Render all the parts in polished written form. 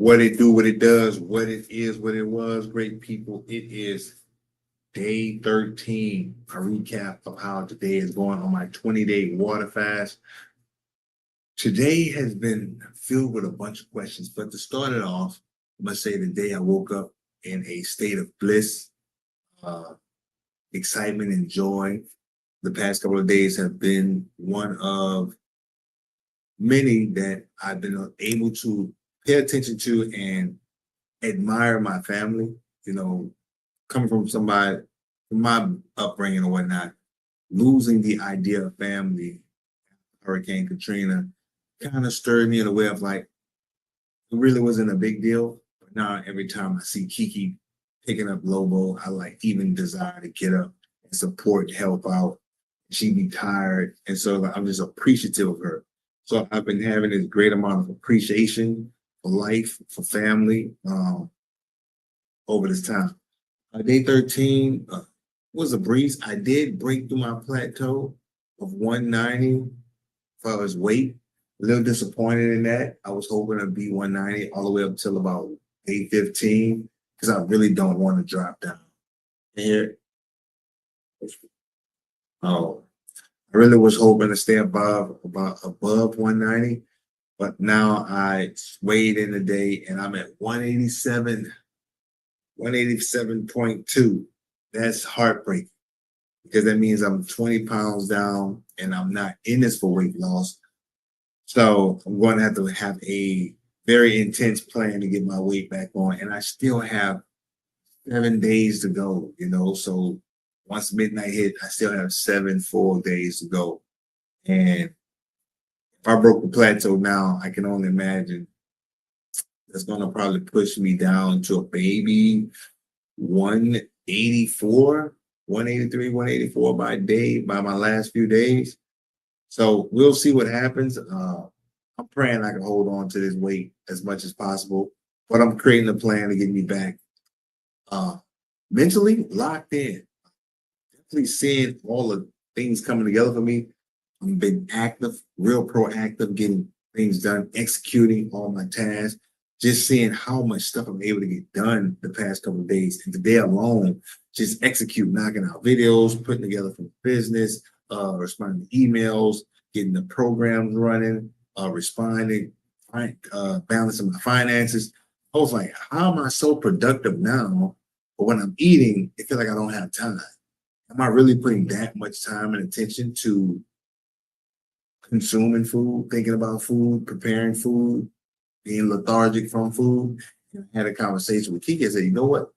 What it do, what it does, what it is, what it was. Great people. It is day 13. A recap of how today is going on my 20-day water fast. Today has been filled with a bunch of questions, but to start it off, I must say today I woke up in a state of bliss, uh, excitement, and joy. The past couple of days have been one of many that I've been able to pay attention to and admire my family. You know, coming from somebody, from my upbringing or whatnot, losing the idea of family, Hurricane Katrina, kind of stirred me in a way of like, it really wasn't a big deal. But now every time I see Kiki picking up Lobo, I like even desire to get up and support, help out. She'd be tired. And so like, I'm just appreciative of her. So I've been having this great amount of appreciation for life, for family, over this time. Day 13 was a breeze. I did break through my plateau of 190 for his weight. A little disappointed in that. I was hoping to be 190 all the way up till about day 15 because I really don't want to drop down. Here. Oh, I really was hoping to stay above 190, but now I weighed in the day and I'm at 187, 187.2. That's heartbreaking because that means I'm 20 pounds down and I'm not in this for weight loss. So I'm going to have a very intense plan to get my weight back on. And I still have 7 days to go, So once midnight hit, I still have 7 full days to go. And if I broke the plateau now, I can only imagine that's going to probably push me down to a baby 184, 183, 184 by my last few days. So we'll see what happens. I'm praying I can hold on to this weight as much as possible, but I'm creating a plan to get me back mentally locked in. Definitely seeing all the things coming together for me. I've been active, real proactive, getting things done, executing all my tasks, just seeing how much stuff I'm able to get done the past couple of days. And today alone, just execute, knocking out videos, putting together for business, responding to emails, getting the programs running, responding, balancing my finances. I was like, how am I so productive now? But when I'm eating, it feels like I don't have time. Am I really putting that much time and attention to consuming food, thinking about food, preparing food, being lethargic from food? And I had a conversation with Kiki and said, you know what?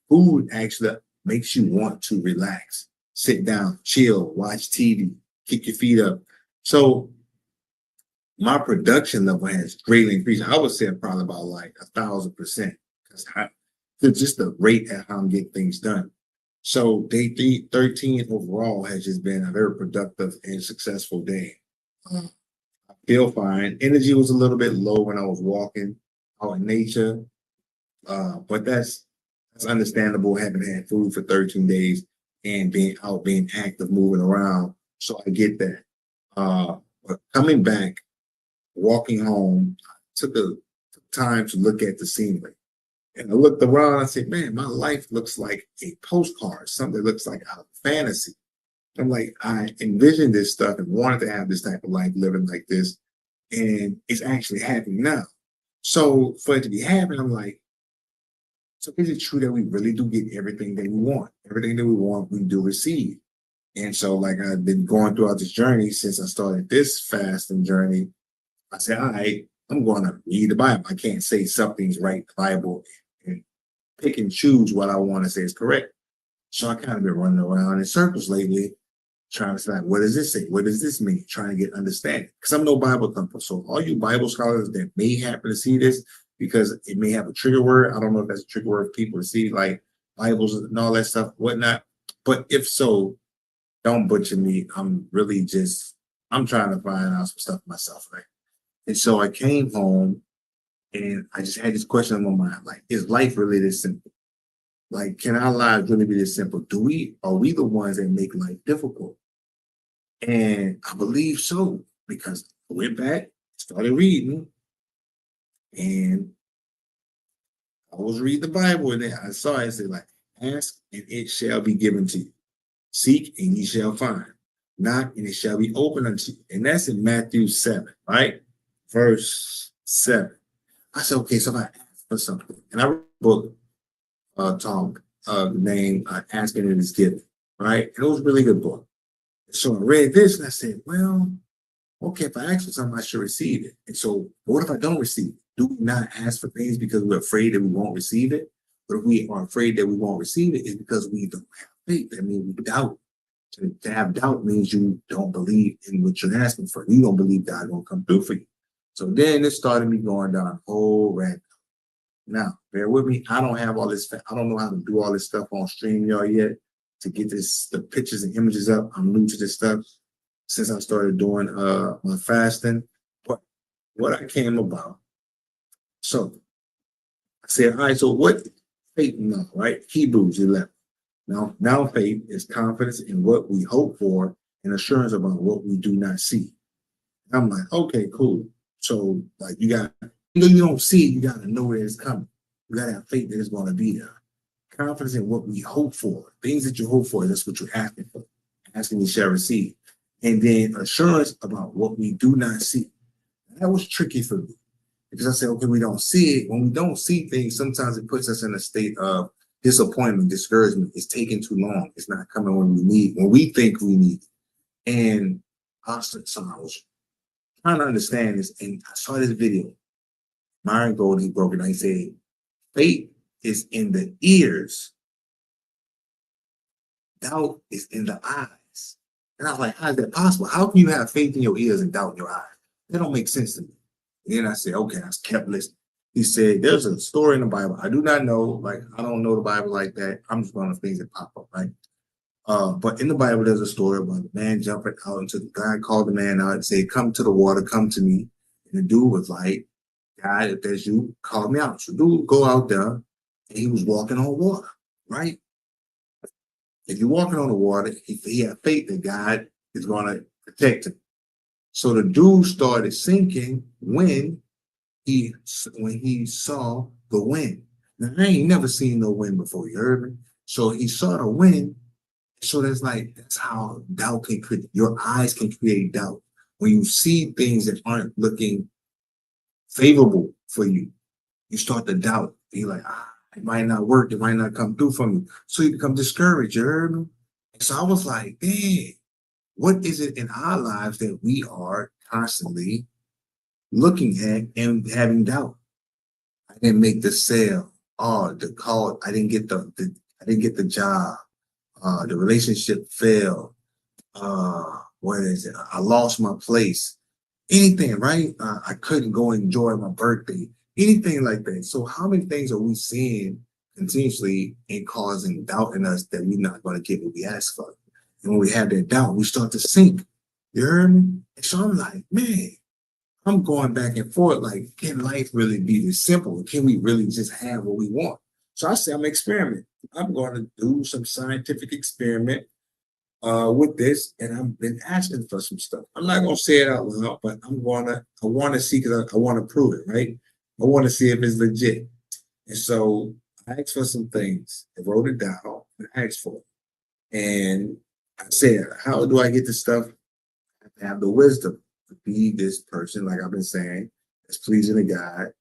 Food actually makes you want to relax, sit down, chill, watch TV, kick your feet up. So my production level has greatly increased. I would say probably about like 1,000% because just the rate at how I'm getting things done. So day 13 overall has just been a very productive and successful day. I feel fine. Energy was a little bit low when I was walking out in nature, but that's understandable. Having had food for 13 days and being out, being active, moving around, so I get that. But coming back, walking home, I took time to look at the scenery. And I looked around and I said, man, my life looks like a postcard, something that looks like a fantasy. I'm like, I envisioned this stuff and wanted to have this type of life living like this. And it's actually happening now. So for it to be happening, I'm like, so is it true that we really do get everything that we want? Everything that we want, we do receive. And so like I've been going throughout this journey since I started this fasting journey. I said, all right, I'm going to read the Bible. I can't say something's right in the Bible and pick and choose what I want to say is correct. So I kind of been running around in circles lately, trying to say, what does this say? What does this mean? Trying to get understanding. Because I'm no Bible thumper. So all you Bible scholars that may happen to see this, because it may have a trigger word. I don't know if that's a trigger word for people to see, like Bibles and all that stuff, whatnot. But if so, don't butcher me. I'm trying to find out some stuff myself, right? And so I came home and I just had this question on my mind, like, is life really this simple? Like, can our lives really be this simple? Are we the ones that make life difficult? And I believe so, because I went back, started reading, and I was reading the Bible and then I saw it say like, ask and it shall be given to you. Seek and ye shall find. Knock and it shall be open unto you. And that's in Matthew 7, right? Verse 7. I said, okay, so if I ask for something, and I read a book, Tom, named Asking and Is Given, right? And it was a really good book. So I read this and I said, well, okay, if I ask for something, I should receive it. And so what if I don't receive it? Do we not ask for things because we're afraid that we won't receive it? But if we are afraid that we won't receive it, it's because we don't have faith. That means we doubt. To have doubt means you don't believe in what you're asking for. You don't believe God gonna come through for you. So then it started me going down a whole rabbit. Now, bear with me. I don't have all this. I don't know how to do all this stuff on StreamYard yet to get the pictures and images up. I'm new to this stuff since I started doing my fasting. But what I came about. So I said, all right, so what faith now, right? Hebrews 11. Now faith is confidence in what we hope for and assurance about what we do not see. I'm like, okay, cool. So like even though you don't see it, you gotta know where it's coming. You gotta have faith that it's gonna be there. Confidence in what we hope for. Things that you hope for, that's what you're asking for. Asking you shall receive. And then assurance about what we do not see. That was tricky for me. Because I said, okay, we don't see it. When we don't see things, sometimes it puts us in a state of disappointment, discouragement. It's taking too long. It's not coming when we think we need it. And I was trying to understand this, and I saw this video. Myron Gold, he broke it down. He said, faith is in the ears, doubt is in the eyes. And I was like, how is that possible? How can you have faith in your ears and doubt in your eyes? That don't make sense to me. And then I said, okay, I kept listening. He said, there's a story in the Bible. I do not know, like, I don't know the Bible like that. I'm just one of the things that pop up, right? But in the Bible, there's a story about a man jumping out into the God called the man out and said, come to the water, come to me. And the dude was like, God, if there's you, call me out. So dude go out there and he was walking on water, right? If you're walking on the water, he had faith that God is going to protect him. So the dude started sinking when he saw the wind. Now, I ain't never seen no wind before, you heard me? So he saw the wind. So that's how doubt can create, your eyes can create doubt. When you see things that aren't looking favorable for you, you start to doubt. You're like, it might not work, it might not come through for me. So you become discouraged, you heard me? And so I was like, dang, what is it in our lives that we are constantly looking at and having doubt? I didn't make the sale. Oh, the call, I didn't get the job. The relationship failed. What is it? I lost my place. Anything, right? I couldn't go enjoy my birthday. Anything like that. So how many things are we seeing continuously and causing doubt in us that we're not going to get what we ask for? And when we have that doubt, we start to sink. You heard me? And so I'm like, man, I'm going back and forth. Like, can life really be this simple? Can we really just have what we want? So I say I'm experimenting. I'm going to do some scientific experiment with this, and I've been asking for some stuff. I'm not going to say it out loud, but I want to see because I want to prove it, right? I want to see if it's legit. And so I asked for some things. I wrote it down and asked for it. And I said, how do I get this stuff? I have to have the wisdom to be this person, like I've been saying, that's pleasing to God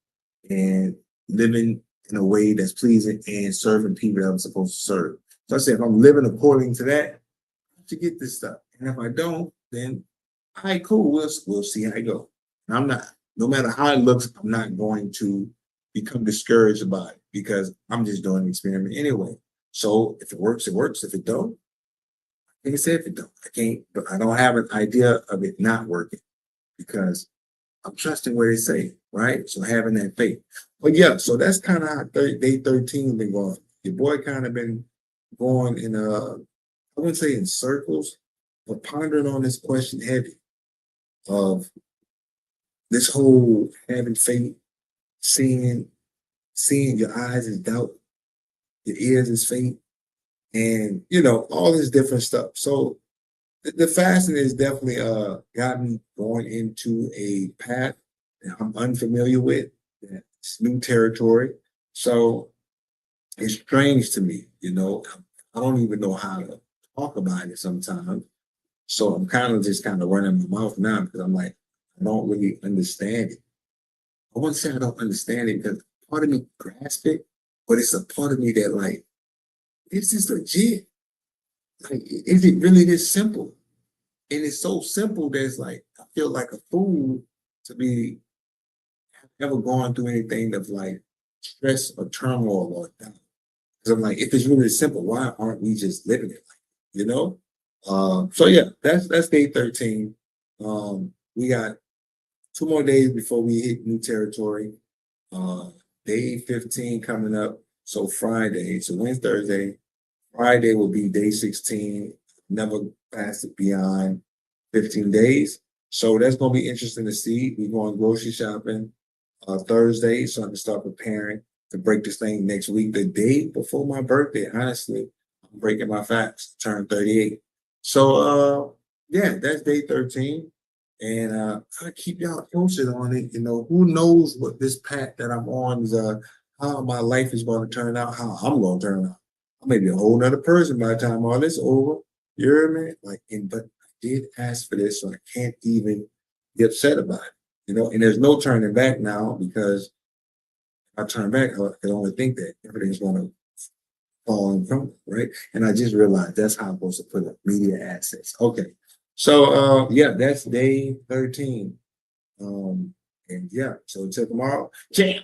and living in a way that's pleasing and serving people that I'm supposed to serve. So I said, if I'm living according to that, to get this stuff. And if I don't, then all right, cool. We'll see how it goes. And I'm not, no matter how it looks, I'm not going to become discouraged about it because I'm just doing an experiment anyway. So if it works, it works. If it don't, I can't say if it don't. I can't, but I don't have an idea of it not working because I'm trusting what they say, right? So having that faith. But yeah, so that's kind of how day 13 been going. Your boy kind of been going in I wouldn't say in circles, but pondering on this question heavy of this whole having faith, seeing your eyes is doubt, your ears is faith, and all this different stuff. So the fasting has definitely got me going into a path that I'm unfamiliar with. That's new territory. So it's strange to me, you know. I don't even know how to talk about it sometimes. So I'm kind of just kind of running my mouth now because I'm like, I don't really understand it. I wouldn't say I don't understand it because part of me grasps it, but it's a part of me that like, is this legit? Like, is it really this simple? And it's so simple that it's like I feel like a fool to be ever going through anything of like stress or turmoil or doubt. Because I'm like, if it's really simple, why aren't we just living it like, you know? So yeah, that's day 13. We got 2 more days before we hit new territory. Uh, day 15 coming up. So Friday, so Wednesday, Thursday, Friday will be day 16. Never passed it beyond 15 days. So that's gonna be interesting to see. We're going grocery shopping Thursday, so I can start preparing to break this thing next week. The day before my birthday, honestly, I'm breaking my fast, turn 38. So yeah, that's day 13. And I keep y'all posted on it. You know, who knows what this path that I'm on is how my life is going to turn out, how I'm going to turn out. I may be a whole nother person by the time all this is over. You hear me? Like, but I did ask for this, so I can't even get upset about it. You know, and there's no turning back now because if I turn back, I can only think that everything's going to fall in front of it, right? And I just realized that's how I'm supposed to put up media assets. Okay. So yeah, that's day 13. And yeah, so until tomorrow, jam.